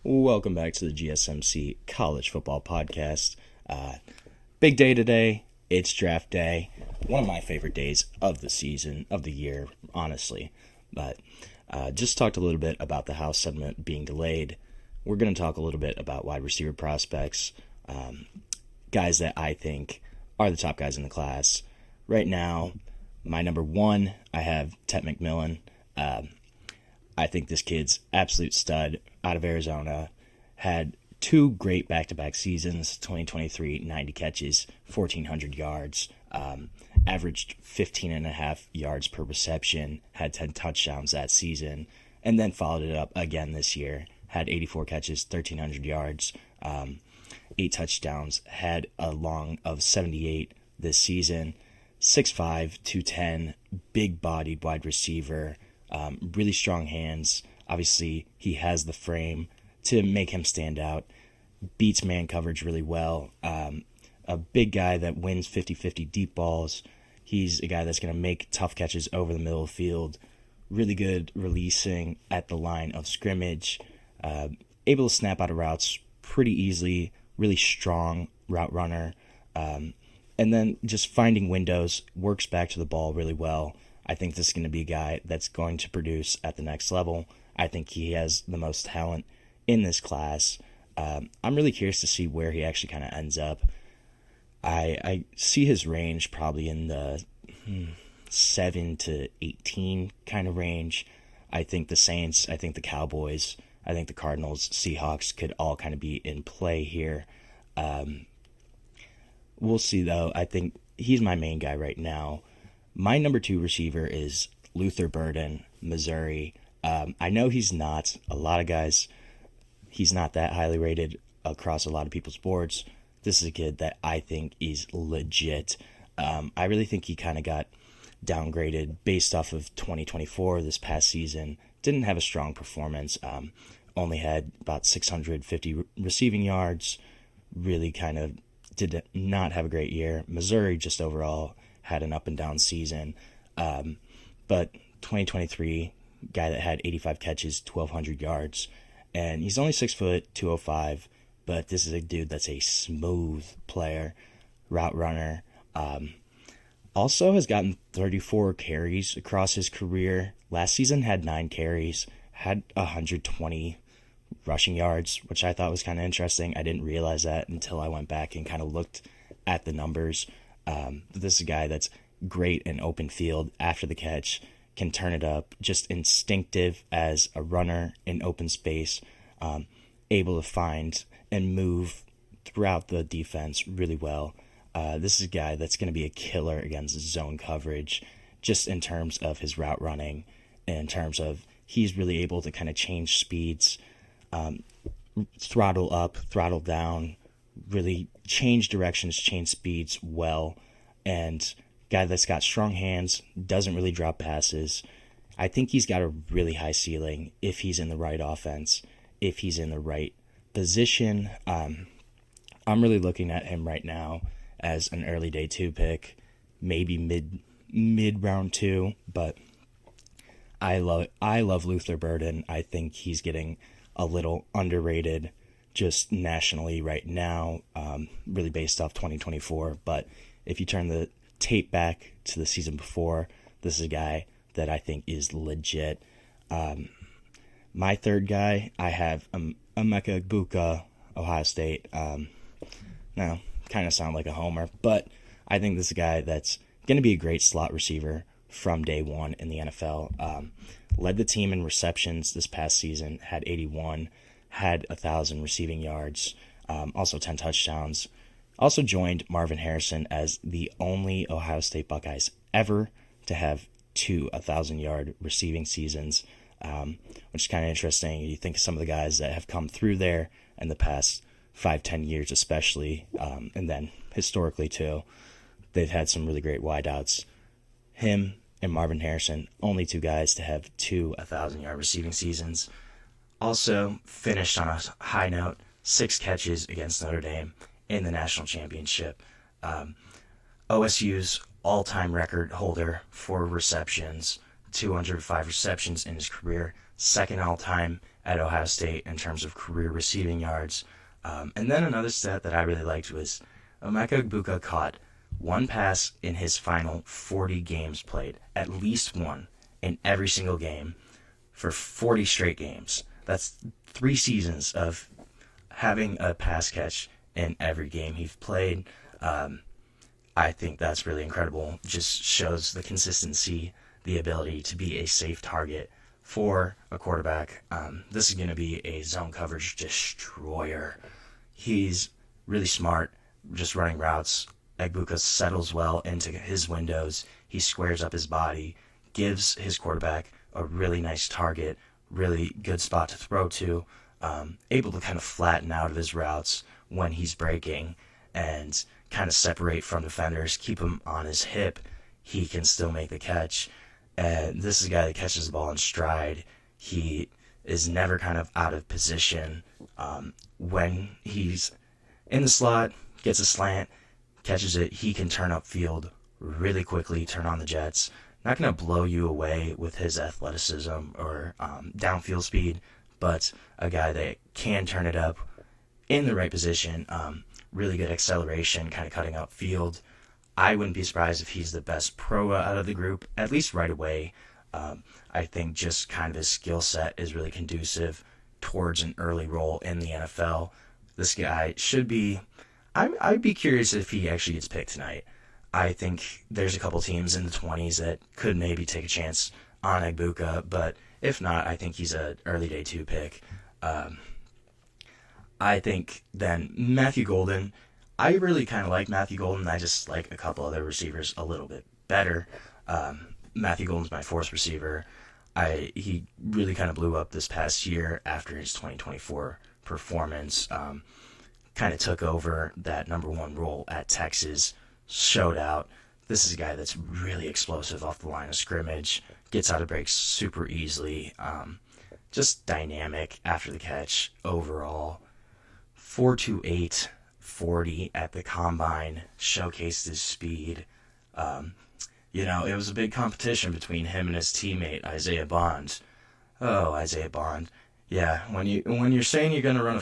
Welcome back to the GSMC College Football Podcast. Big day today. It's draft day. One of my favorite days of the season, of the year, honestly. But just talked a little bit about the House segment being delayed. We're going to talk a little bit about wide receiver prospects, guys that I think are the top guys in the class. Right now, my number one, I have Tre McMillan. I think this kid's absolute stud out of Arizona. Had two great back-to-back seasons, 2023, 90 catches, 1,400 yards, averaged 15.5 yards per reception, had 10 touchdowns that season, and then followed it up again this year. Had 84 catches, 1,300 yards, 8 touchdowns, had a long of 78 this season. 6'5", 210, big-bodied wide receiver, really strong hands. Obviously, he has the frame to make him stand out. Beats man coverage really well. A big guy that wins 50-50 deep balls. He's a guy that's going to make tough catches over the middle of the field. Really good releasing at the line of scrimmage. Able to snap out of routes pretty easily. Really strong route runner. And then just finding windows, works back to the ball really well. I think this is going to be a guy that's going to produce at the next level. I think he has the most talent in this class. I'm really curious to see where he actually kind of ends up. I see his range probably in the 7 to 18 kind of range. I think the Saints, I think the Cowboys, I think the Cardinals, Seahawks could all kind of be in play here. We'll see, though. I think he's my main guy right now. My number 2 receiver is Luther Burden, Missouri. I know he's not. A lot of guys, he's not that highly rated across a lot of people's boards. This is a kid that I think is legit. I really think he kind of got downgraded based off of 2024, this past season. Didn't have a strong performance. Only had about 650 receiving yards. Really kind of did not have a great year. Missouri just overall had an up and down season. But 2023, guy that had 85 catches, 1,200 yards. And he's only 6 foot, 205. But this is a dude that's a smooth player, route runner. Also has gotten 34 carries across his career. Last season had 9 carries, had 120 rushing yards, which I thought was kind of interesting. I didn't realize that until I went back and kind of looked at the numbers. This is a guy that's great in open field after the catch, can turn it up, just instinctive as a runner in open space, able to find and move throughout the defense really well. This is a guy that's going to be a killer against zone coverage, just in terms of his route running, and in terms of he's really able to kind of change speeds, throttle up, throttle down, really change directions, change speeds well, and guy that's got strong hands, doesn't really drop passes. I think he's got a really high ceiling if he's in the right offense, if he's in the right position. I'm really looking at him right now as an early day 2 pick, maybe mid round 2, but I love Luther Burden. I think he's getting a little underrated just nationally right now, really based off 2024. But if you turn the tape back to the season before, this is a guy that I think is legit. My third guy, I have Emeka Egbuka, Ohio State. Now, kind of sound like a homer, but I think this is a guy that's going to be a great slot receiver from day one in the NFL. Led the team in receptions this past season, had 81, had 1,000 receiving yards, also 10 touchdowns. Also joined Marvin Harrison as the only Ohio State Buckeyes ever to have 2 1,000-yard receiving seasons, which is kind of interesting. You think of some of the guys that have come through there in the past 5-10 years especially, and then historically too. They've had some really great wideouts. Him and Marvin Harrison, only 2 guys to have 2 1,000-yard receiving seasons. Also finished on a high note, 6 catches against Notre Dame in the national championship. OSU's all-time record holder for receptions, 205 receptions in his career, second all-time at Ohio State in terms of career receiving yards. And then another stat that I really liked was Emeka Egbuka caught one pass in his final 40 games played, at least one in every single game for 40 straight games. That's 3 seasons of having a pass catch in every game he's played. I think that's really incredible. Just shows the consistency, the ability to be a safe target for a quarterback. This is going to be a zone coverage destroyer. He's really smart, just running routes. Egbuka settles well into his windows. He squares up his body, gives his quarterback a really nice target, really good spot to throw to, able to kind of flatten out of his routes when he's breaking and kind of separate from defenders, keep him on his hip. He can still make the catch. And this is a guy that catches the ball in stride. He is never kind of out of position. When he's in the slot, gets a slant, catches it, he can turn upfield really quickly, turn on the jets. Not going to blow you away with his athleticism or downfield speed, but a guy that can turn it up in the right position. Really good acceleration, kind of cutting upfield. I wouldn't be surprised if he's the best pro out of the group, at least right away. I think just kind of his skill set is really conducive towards an early role in the NFL. This guy should be... I'd be curious if he actually gets picked tonight. I think there's a couple teams in the 20s that could maybe take a chance on Egbuka, but if not, I think he's an early day 2 pick. I think then Matthew Golden, I really kind of like Matthew Golden. I just like a couple other receivers a little bit better. Matthew Golden's my 4th receiver. He really kind of blew up this past year after his 2024 performance. Kind of took over that number 1 role at Texas, showed out. This is a guy that's really explosive off the line of scrimmage, gets out of breaks super easily, just dynamic after the catch overall. 4.28 40 at the combine, showcased his speed. It was a big competition between him and his teammate Isaiah Bond. Oh, Isaiah Bond. Yeah, when you're saying you're gonna run a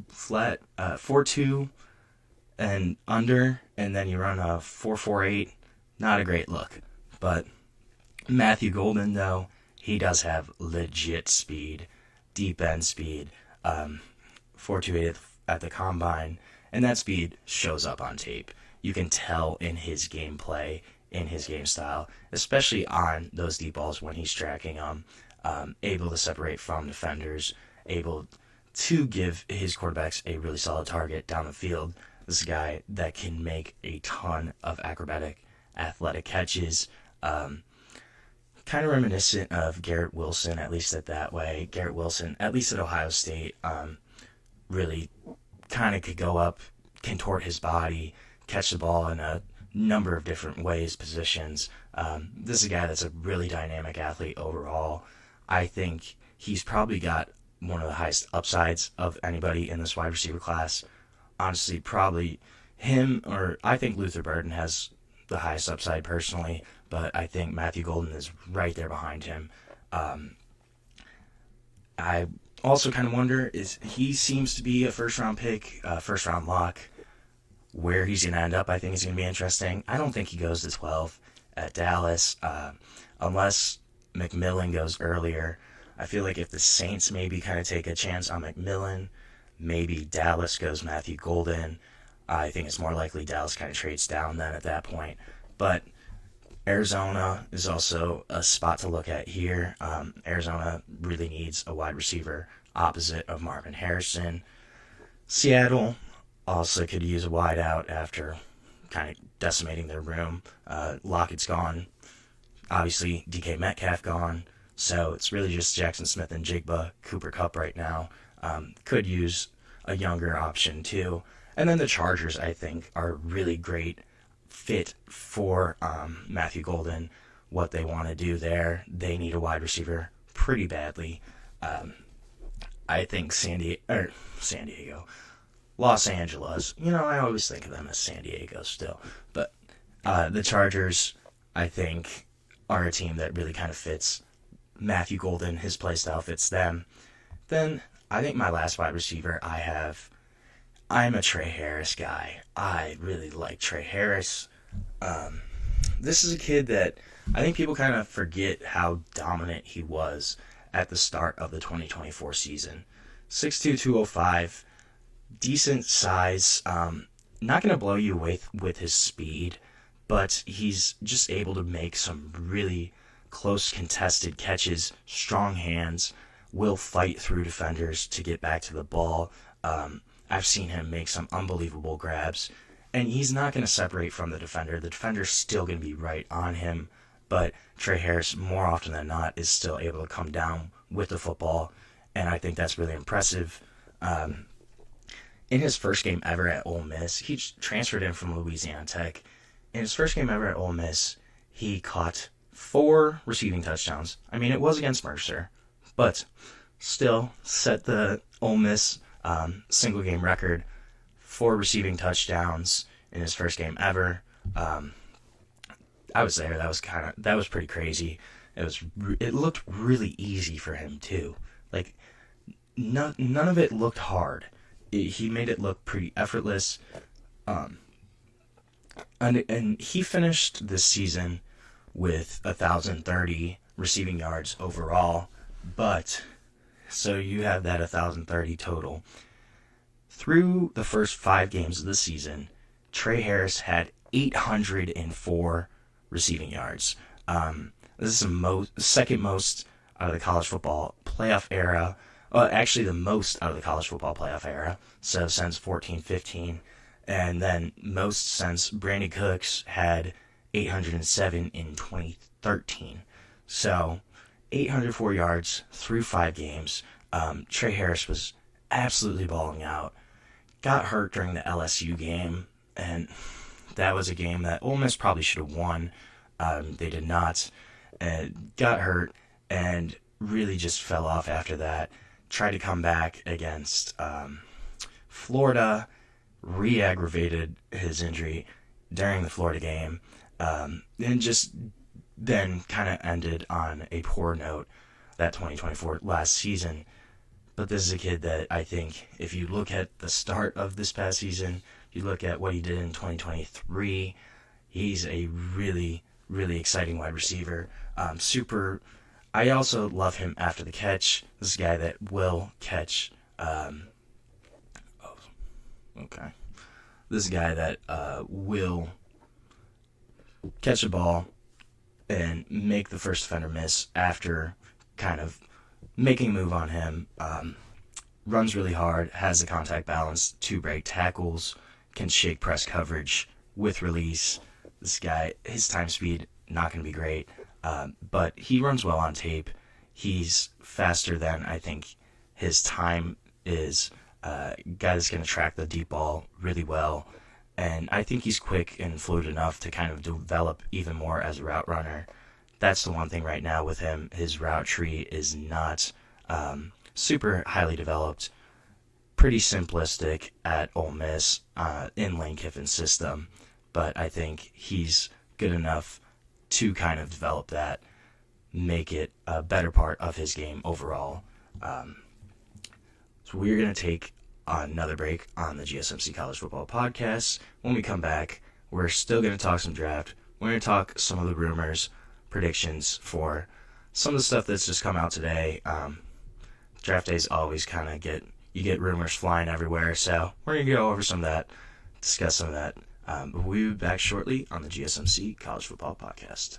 flat 4.2 and under, and then you run a 4.48, not a great look. But Matthew Golden, though, he does have legit speed, deep end speed. 4.28 at the combine, and that speed shows up on tape. You can tell in his gameplay, in his game style, especially on those deep balls when he's tracking them. Able to separate from defenders, able to give his quarterbacks a really solid target down the field. This is a guy that can make a ton of acrobatic, athletic catches. Kind of reminiscent of Garrett Wilson, at least that way. Garrett Wilson, at least at Ohio State, really kind of could go up, contort his body, catch the ball in a number of different ways, positions. This is a guy that's a really dynamic athlete overall. I think he's probably got one of the highest upsides of anybody in this wide receiver class. Honestly, probably him, or I think Luther Burden has the highest upside personally, but I think Matthew Golden is right there behind him. I also kind of wonder, he seems to be a first-round pick, first-round lock. Where he's going to end up, I think is going to be interesting. I don't think he goes to 12 at Dallas, unless McMillan goes earlier. I feel like if the Saints maybe kind of take a chance on McMillan, maybe Dallas goes Matthew Golden. I think it's more likely Dallas kind of trades down then at that point. But Arizona is also a spot to look at here. Arizona really needs a wide receiver opposite of Marvin Harrison. Seattle also could use a wide out after kind of decimating their room. Lockett's gone. Obviously, DK Metcalf gone. So it's really just Jackson Smith and Jigba, Cooper Kupp right now. Could use a younger option too. And then the Chargers, I think, are a really great fit for Matthew Golden. What they want to do there, they need a wide receiver pretty badly. I think Los Angeles. I always think of them as San Diego still. But the Chargers, I think, are a team that really kind of fits Matthew Golden. His play style fits them. Then I think my last wide receiver I'm a Tre Harris guy. I really like Tre Harris. This is a kid that I think people kind of forget how dominant he was at the start of the 2024 season. 6'2", 205, decent size. Not going to blow you away with his speed, but he's just able to make some really close contested catches, strong hands, will fight through defenders to get back to the ball. I've seen him make some unbelievable grabs, and he's not going to separate from the defender. The defender's still going to be right on him, but Tre Harris, more often than not, is still able to come down with the football, and I think that's really impressive. In his first game ever at Ole Miss, he transferred in from Louisiana Tech. In his first game ever at Ole Miss, he caught 4 receiving touchdowns. I mean, it was against Mercer, but still set the Ole Miss single game record, 4 receiving touchdowns in his first game ever. I was there. That was pretty crazy. It looked really easy for him too. Like none of it looked hard. He made it look pretty effortless. And he finished this season with 1,030 receiving yards overall, but so you have that 1,030 total. Through the first 5 games of the season, Tre Harris had 804 receiving yards. This is the second most out of the college football playoff era. Actually, the most out of the college football playoff era. So since 14-15, and then most since Brandon Cooks had 807 in 2013. So 804 yards through 5 games. Tre Harris was absolutely balling out. Got hurt during the LSU game, and that was a game that Ole Miss probably should have won. They did not. Got hurt and really just fell off after that. Tried to come back against Florida, re-aggravated his injury during the Florida game, and just then kind of ended on a poor note that 2024 last season. But this is a kid that I think if you look at the start of this past season, you look at what he did in 2023, he's a really, really exciting wide receiver. I also love him after the catch. This is a guy that will catch. This is a guy that will catch a ball and make the first defender miss after kind of making a move on him. Runs really hard, has the contact balance to break tackles, can shake press coverage with release. This guy, his time speed, not going to be great. But he runs well on tape. He's faster than I think his time is. Guy that's going to track the deep ball really well. And I think he's quick and fluid enough to kind of develop even more as a route runner. That's the one thing right now with him. His route tree is not super highly developed. Pretty simplistic at Ole Miss in Lane Kiffin's system. But I think he's good enough to kind of develop that, make it a better part of his game overall. So we're going to take another break on the GSMC College Football Podcast. When we come back, we're still going to talk some draft. We're going to talk some of the rumors, predictions for some of the stuff that's just come out today. Draft days always kind of you get rumors flying everywhere, so we're going to go over some of that, discuss some of that. We'll be back shortly on the GSMC College Football Podcast.